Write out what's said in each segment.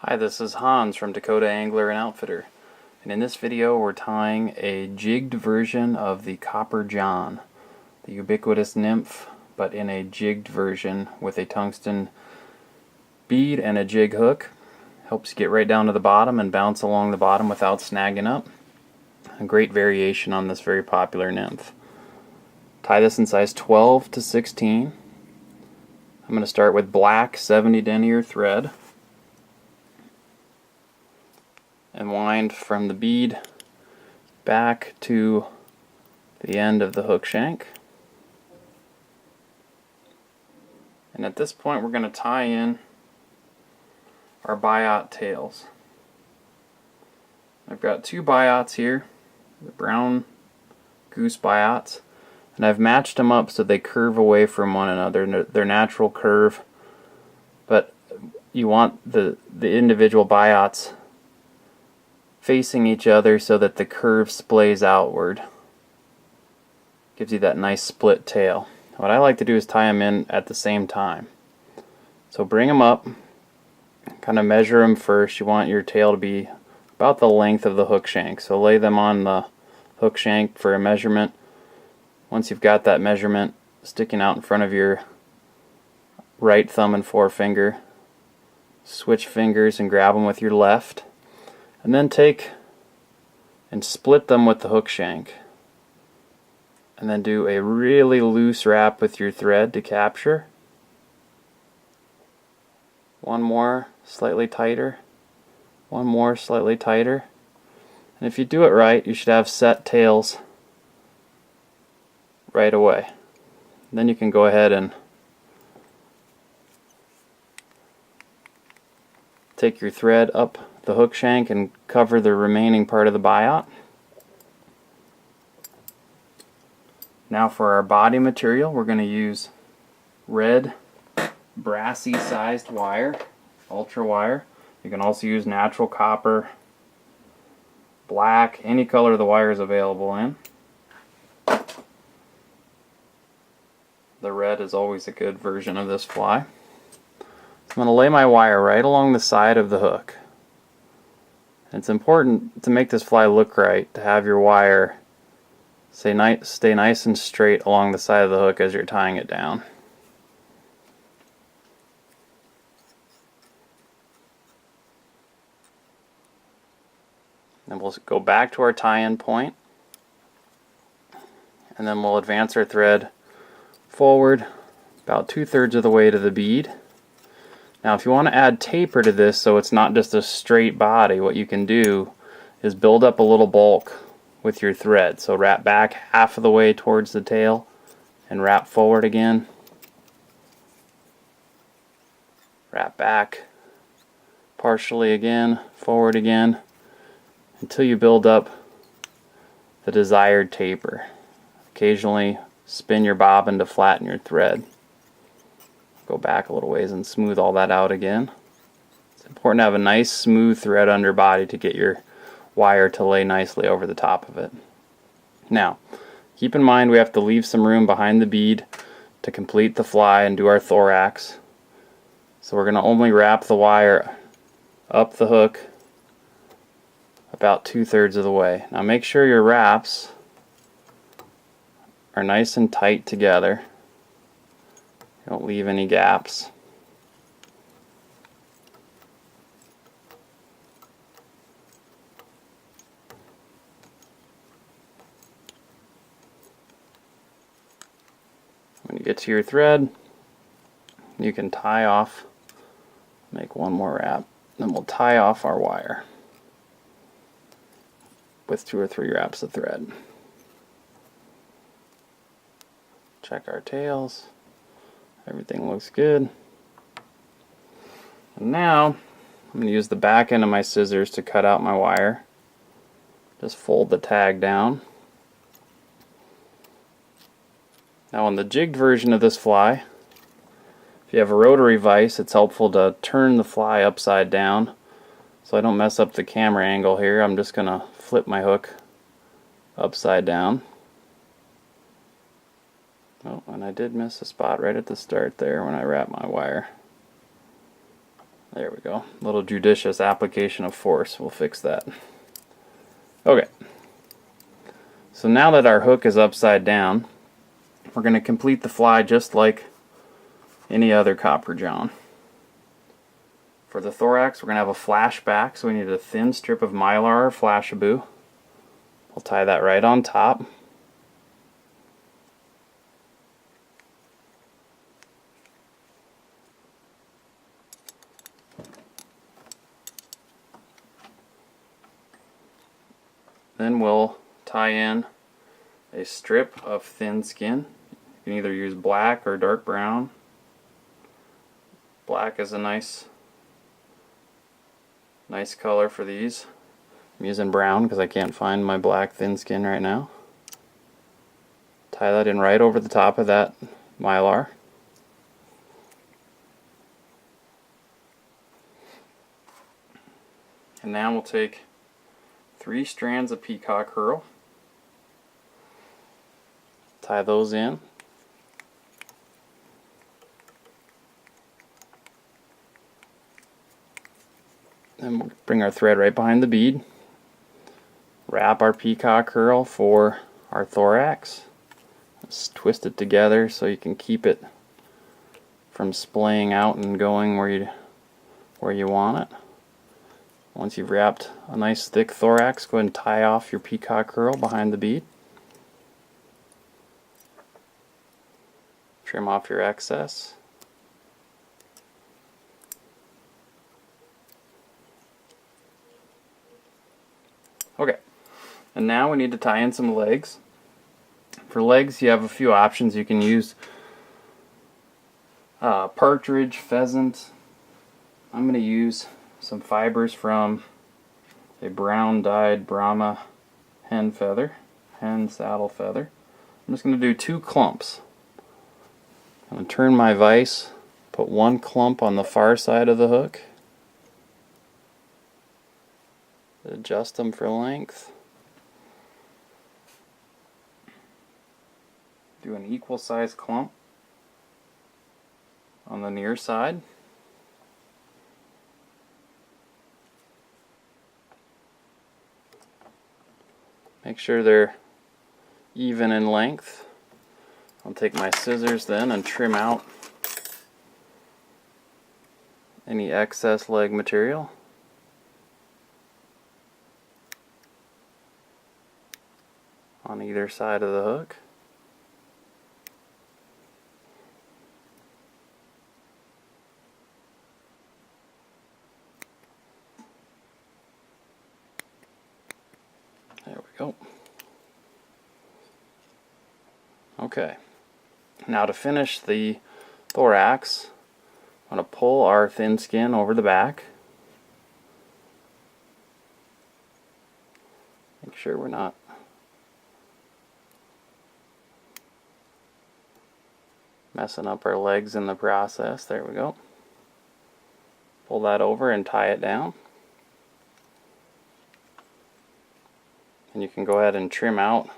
Hi, this is Hans from Dakota Angler and Outfitter, and in this video we're tying a jigged version of the Copper John, the ubiquitous nymph, but in a jigged version with a tungsten bead and a jig hook. Helps you get right down to the bottom and bounce along the bottom without snagging up. A great variation on this very popular nymph. Tie this in size 12 to 16. I'm going to start with black 70 denier thread and wind from the bead back to the end of the hook shank. And at this point we're going to tie in our biot tails. I've got two biots here, the brown goose biots, and I've matched them up so they curve away from one another, their natural curve, but you want the individual biots facing each other so that the curve splays outward. Gives you that nice split tail. What I like to do is tie them in at the same time. So bring them up, kind of measure them first. You want your tail to be about the length of the hook shank. So lay them on the hook shank for a measurement. Once you've got that measurement sticking out in front of your right thumb and forefinger, switch fingers and grab them with your left. And then take and split them with the hook shank. And then do a really loose wrap with your thread to capture. One more, slightly tighter. One more, slightly tighter. And if you do it right, you should have set tails right away. Then you can go ahead and take your thread up the hook shank and cover the remaining part of the biot. Now for our body material, we're going to use red brassy sized wire, ultra wire. You can also use natural copper, black, any color the wire is available in. The red is always a good version of this fly. I'm going to lay my wire right along the side of the hook. It's important to make this fly look right, to have your wire stay nice and straight along the side of the hook as you're tying it down. Then we'll go back to our tie-in point, and then we'll advance our thread forward about 2/3 of the way to the bead. Now if you want to add taper to this so it's not just a straight body, what you can do is build up a little bulk with your thread. So wrap back half of the way towards the tail and wrap forward again. Wrap back partially again, forward again, until you build up the desired taper. Occasionally spin your bobbin to flatten your thread. Go back a little ways and smooth all that out again. It's important to have a nice smooth thread underbody to get your wire to lay nicely over the top of it. Now, keep in mind we have to leave some room behind the bead to complete the fly and do our thorax. So we're going to only wrap the wire up the hook about 2/3 of the way. Now make sure your wraps are nice and tight together. Don't leave any gaps. When you get to your thread, you can tie off, make one more wrap, then we'll tie off our wire with 2 or 3 wraps of thread. Check our tails. Everything looks good. And now I'm going to use the back end of my scissors to cut out my wire. Just fold the tag down. Now on the jigged version of this fly, if you have a rotary vise, it's helpful to turn the fly upside down. So I don't mess up the camera angle here, I'm just going to flip my hook upside down. Oh, and I did miss a spot right at the start there when I wrapped my wire. There we go. A little judicious application of force will fix that. Okay. So now that our hook is upside down, we're going to complete the fly just like any other Copper John. For the thorax, we're going to have a flash back, so we need a thin strip of mylar or flashabou. We'll tie that right on top. Then we'll tie in a strip of thin skin. You can either use black or dark brown. Black is a nice color for these. I'm using brown because I can't find my black thin skin right now. Tie that in right over the top of that mylar. And now we'll take 3 strands of peacock herl, tie those in, then we'll bring our thread right behind the bead, wrap our peacock herl for our thorax, just twist it together so you can keep it from splaying out and going where you want it. Once you've wrapped a nice thick thorax, go ahead and tie off your peacock herl behind the bead. Trim off your excess. Okay, and now we need to tie in some legs. For legs, you have a few options. You can use partridge, pheasant. I'm going to use some fibers from a brown dyed Brahma hen saddle feather. I'm just going to do 2 clumps. I'm going to turn my vise, put 1 clump on the far side of the hook, adjust them for length, do an equal size clump on the near side. Make sure they're even in length. I'll take my scissors then and trim out any excess leg material. On either side of the hook. There we go. Okay, now to finish the thorax, I'm going to pull our thin skin over the back. Make sure we're not messing up our legs in the process. There we go. Pull that over and tie it down. And you can go ahead and trim out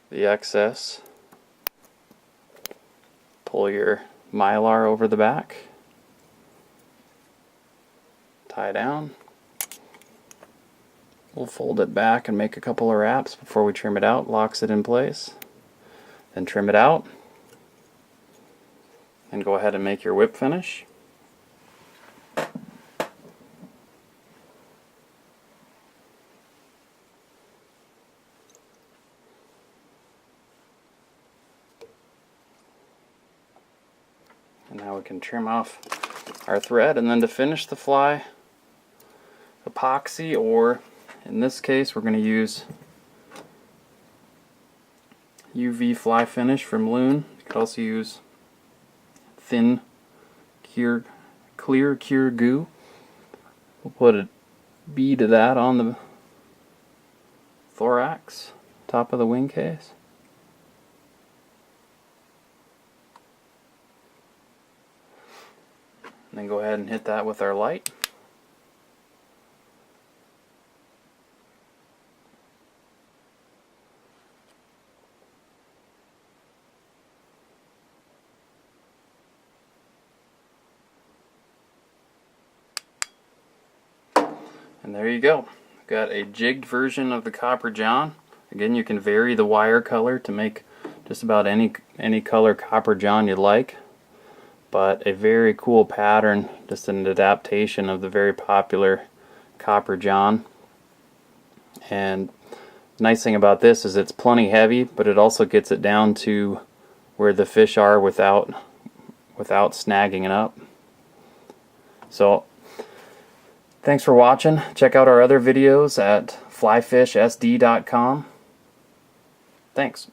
the excess. Pull your mylar over the back. Tie down. We'll fold it back and make a couple of wraps before we trim it out. Locks it in place. Then trim it out. And go ahead and make your whip finish. And now we can trim off our thread, and then to finish the fly, epoxy, or in this case we're going to use UV fly finish from Loon. You could also use thin clear cure goo. We'll put a bead of that on the thorax, top of the wing case. And then go ahead and hit that with our light. And there you go. Got a jigged version of the Copper John. Again, you can vary the wire color to make just about any color Copper John you like. But a very cool pattern, just an adaptation of the very popular Copper John. And the nice thing about this is it's plenty heavy, but it also gets it down to where the fish are without snagging it up. So thanks for watching. Check out our other videos at flyfishsd.com. Thanks.